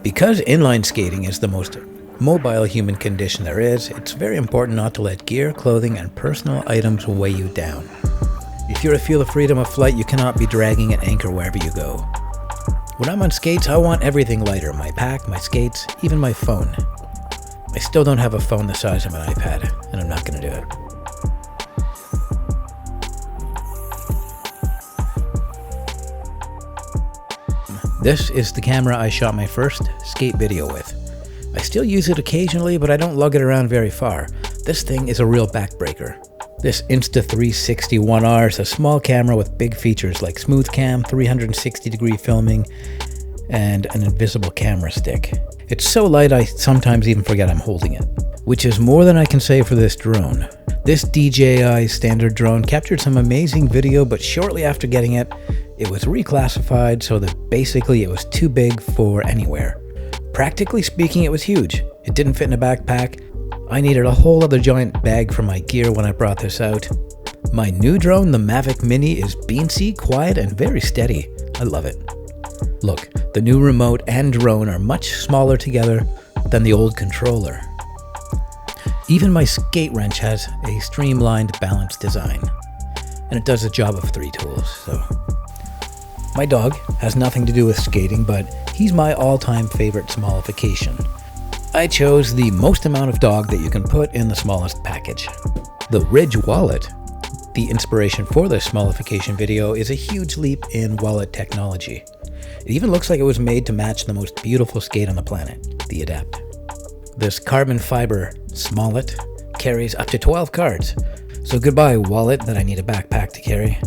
Because inline skating is the most mobile human condition there is, it's very important not to let gear, clothing, and personal items weigh you down. If you're to feel the freedom of flight, you cannot be dragging an anchor wherever you go. When I'm on skates, I want everything lighter. My pack, my skates, even my phone. I still don't have a phone the size of an iPad, and I'm not going to do it. This is the camera I shot my first skate video with. I still use it occasionally, but I don't lug it around very far. This thing is a real backbreaker. This Insta360 1R is a small camera with big features like smooth cam, 360 degree filming, and an invisible camera stick. It's so light I sometimes even forget I'm holding it, which is more than I can say for this drone. This DJI standard drone captured some amazing video, but shortly after getting it, it was reclassified so that basically it was too big for anywhere. Practically speaking, it was huge. It didn't fit in a backpack. I needed a whole other giant bag for my gear when I brought this out. My new drone, the Mavic Mini, is beansy, quiet, and very steady. I love it. Look, the new remote and drone are much smaller together than the old controller. Even my skate wrench has a streamlined, balanced design, and it does the job of 3 tools, so. My dog has nothing to do with skating, but he's my all-time favorite Smallification. I chose the most amount of dog that you can put in the smallest package. The Ridge wallet, the inspiration for this Smallification video, is a huge leap in wallet technology. It even looks like it was made to match the most beautiful skate on the planet, the Adapt. This carbon fiber Smallet carries up to 12 cards, so goodbye wallet that I need a backpack to carry.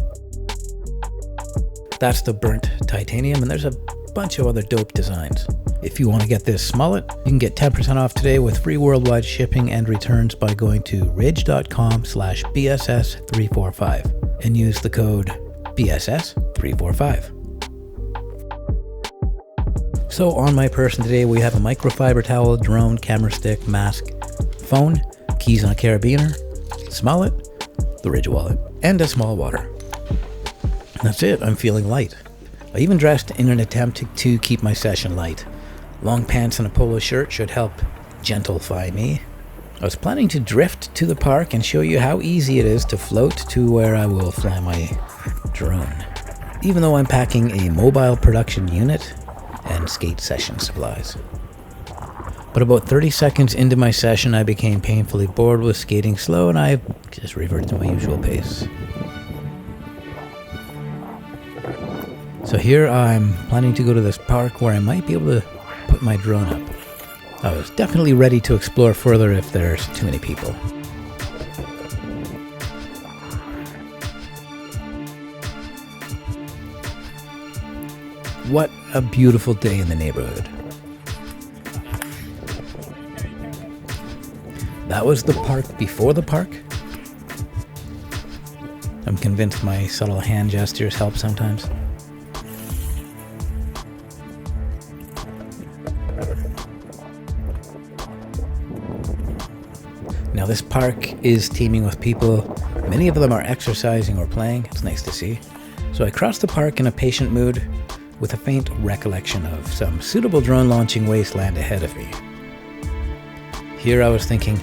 That's the burnt titanium, and there's a bunch of other dope designs. If you want to get this Smallet, you can get 10% off today with free worldwide shipping and returns by going to ridge.com/BSS345 and use the code BSS345. So on my person today, we have a microfiber towel, drone, camera stick, mask, phone, keys on a carabiner, Smallet, the Ridge wallet, and a small water. That's it, I'm feeling light. I even dressed in an attempt to keep my session light. Long pants and a polo shirt should help gentlify me. I was planning to drift to the park and show you how easy it is to float to where I will fly my drone, even though I'm packing a mobile production unit and skate session supplies. But about 30 seconds into my session, I became painfully bored with skating slow, and I just reverted to my usual pace. So here I'm planning to go to this park where I might be able to put my drone up. I was definitely ready to explore further if there's too many people. What a beautiful day in the neighborhood. That was the park before the park. I'm convinced my subtle hand gestures help sometimes. Now this park is teeming with people. Many of them are exercising or playing. It's nice to see. So I crossed the park in a patient mood with a faint recollection of some suitable drone launching wasteland ahead of me. Here I was thinking,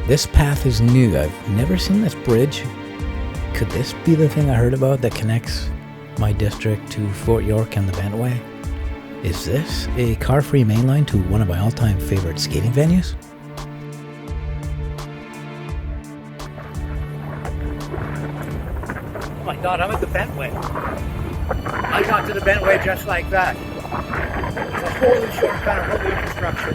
this path is new. I've never seen this bridge. Could this be the thing I heard about that connects my district to Fort York and the Bentway? Is this a car-free mainline to one of my all-time favorite skating venues? Oh my god, I'm at the Bentway. I got to the Bentway just like that. It's a wholly short kind of road infrastructure.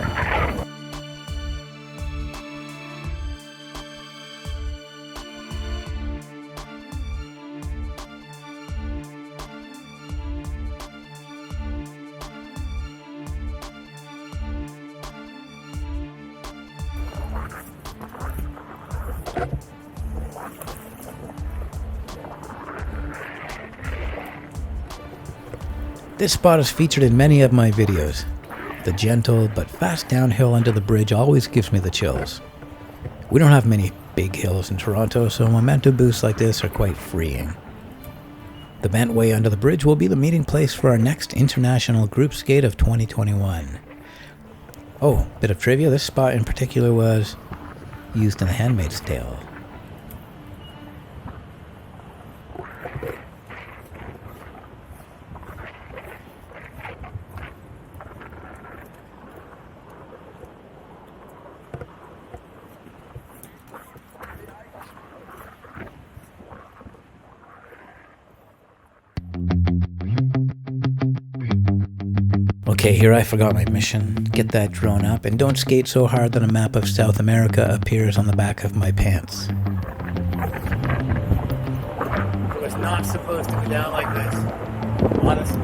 This spot is featured in many of my videos. The gentle but fast downhill under the bridge always gives me the chills. We don't have many big hills in Toronto, so momentum boosts like this are quite freeing. The Bentway under the bridge will be the meeting place for our next international group skate of 2021. Oh, bit of trivia, this spot in particular was used in The Handmaid's Tale. Okay, here I forgot my mission. Get that drone up, and don't skate so hard that a map of South America appears on the back of my pants. It was not supposed to go down like this, honestly.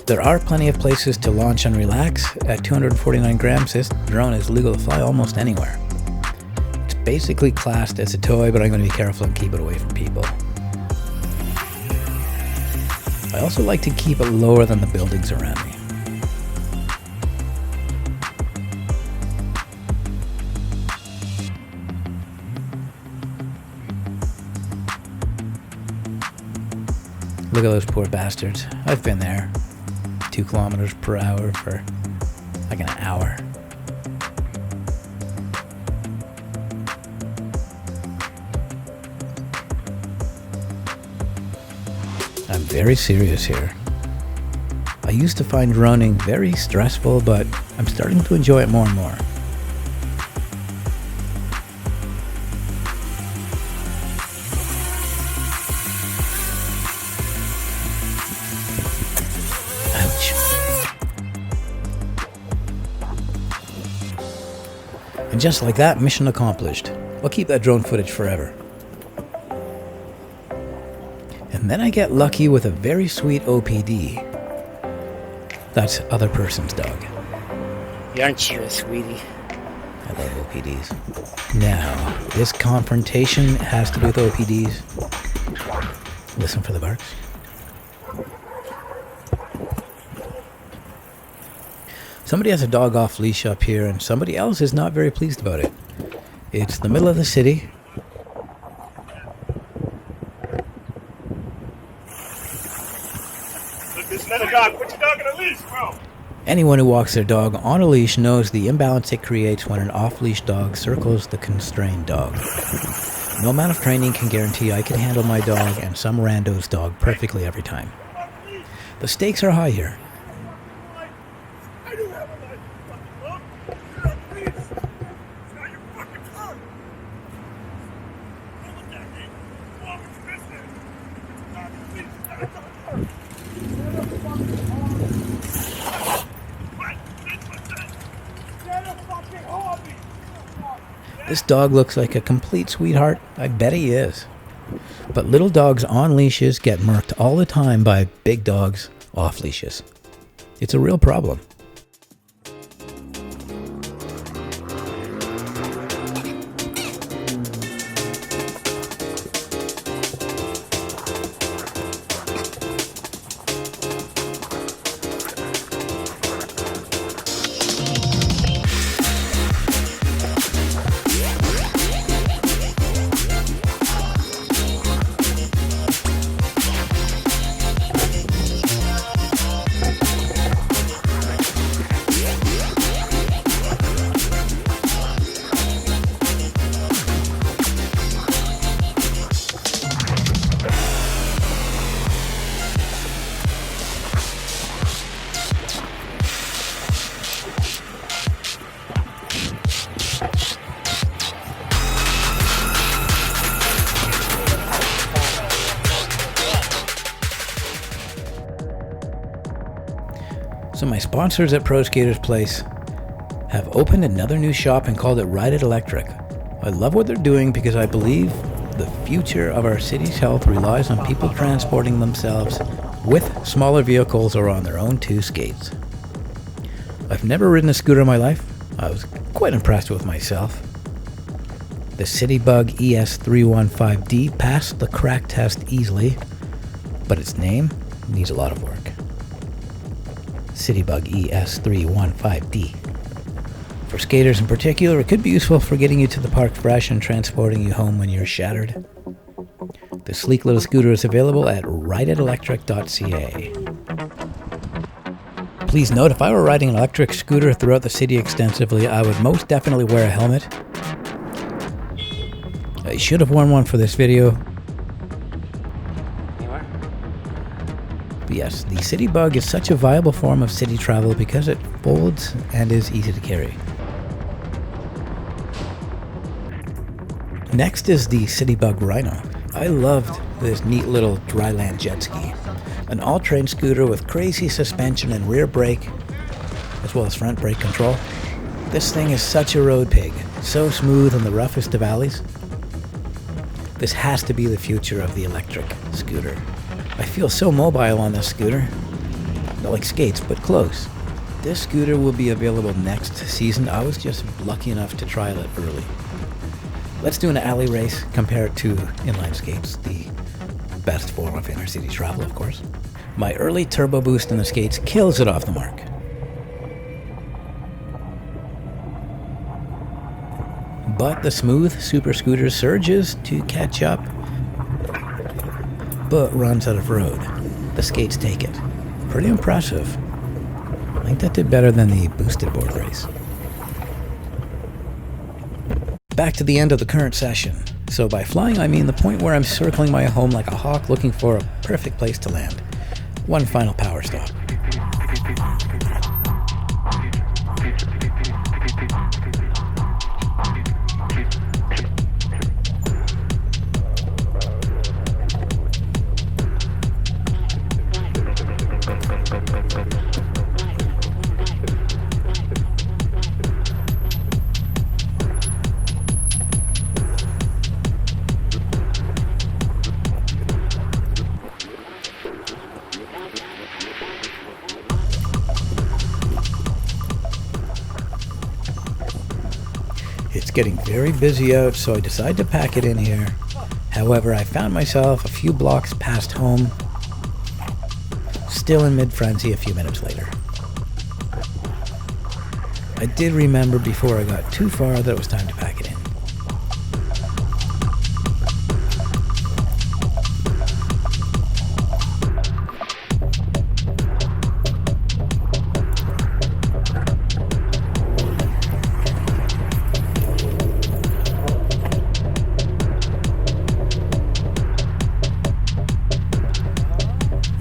There are plenty of places to launch and relax. At 249 grams, this drone is legal to fly almost anywhere. It's basically classed as a toy, but I'm going to be careful and keep it away from people. I also like to keep it lower than the buildings around me. Look at those poor bastards. I've been there. 2 kilometers per hour for like an hour. I'm very serious here. I used to find running very stressful, but I'm starting to enjoy it more and more. Ouch. And just like that, mission accomplished. I'll keep that drone footage forever. And then I get lucky with a very sweet OPD. That's other person's dog. Aren't you a sweetie? I love OPDs. Now, this confrontation has to do with OPDs. Listen for the barks. Somebody has a dog off leash up here, and somebody else is not very pleased about it. It's the middle of the city. Put your dog on a leash, bro. Anyone who walks their dog on a leash knows the imbalance it creates when an off-leash dog circles the constrained dog. No amount of training can guarantee I can handle my dog and some rando's dog perfectly every time. The stakes are high here. I do have a life, fucking you're on the leash. It's not your fucking turn. Don't look at me. Go on with your business. It's not your leash. It's not your turn. This dog looks like a complete sweetheart. I bet he is. But little dogs on leashes get murked all the time by big dogs off leashes. It's a real problem. So my sponsors at Pro Skater's Place have opened another new shop and called it Ride It Electric. I love what they're doing because I believe the future of our city's health relies on people transporting themselves with smaller vehicles or on their own 2 skates. I've never ridden a scooter in my life. I was quite impressed with myself. The Citybug ES315D passed the crack test easily, but its name needs a lot of work. Citybug ES315D. For skaters in particular, it could be useful for getting you to the park fresh and transporting you home when you're shattered. The sleek little scooter is available at rideitelectric.ca. Please note, if I were riding an electric scooter throughout the city extensively, I would most definitely wear a helmet. I should have worn one for this video. Anywhere? But yes, the City Bug is such a viable form of city travel because it folds and is easy to carry. Next is the City Bug Rhino. I loved this neat little dryland jet ski. An all-terrain scooter with crazy suspension and rear brake, as well as front brake control. This thing is such a road pig, so smooth in the roughest of alleys. This has to be the future of the electric scooter. I feel so mobile on this scooter. Not like skates, but close. This scooter will be available next season. I was just lucky enough to trial it early. Let's do an alley race, compare it to inline skates, the best form of inner city travel, of course. My early turbo boost in the skates kills it off the mark. But the smooth super scooter surges to catch up, but runs out of road. The skates take it. Pretty impressive. I think that did better than the boosted board race. Back to the end of the current session. So by flying, I mean the point where I'm circling my home like a hawk looking for a perfect place to land. One final power stop. It's getting very busy out, so I decided to pack it in here. However, I found myself a few blocks past home, still in mid-frenzy a few minutes later. I did remember before I got too far that it was time to pack it in.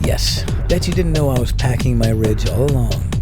Yes, bet you didn't know I was packing my ridge all along.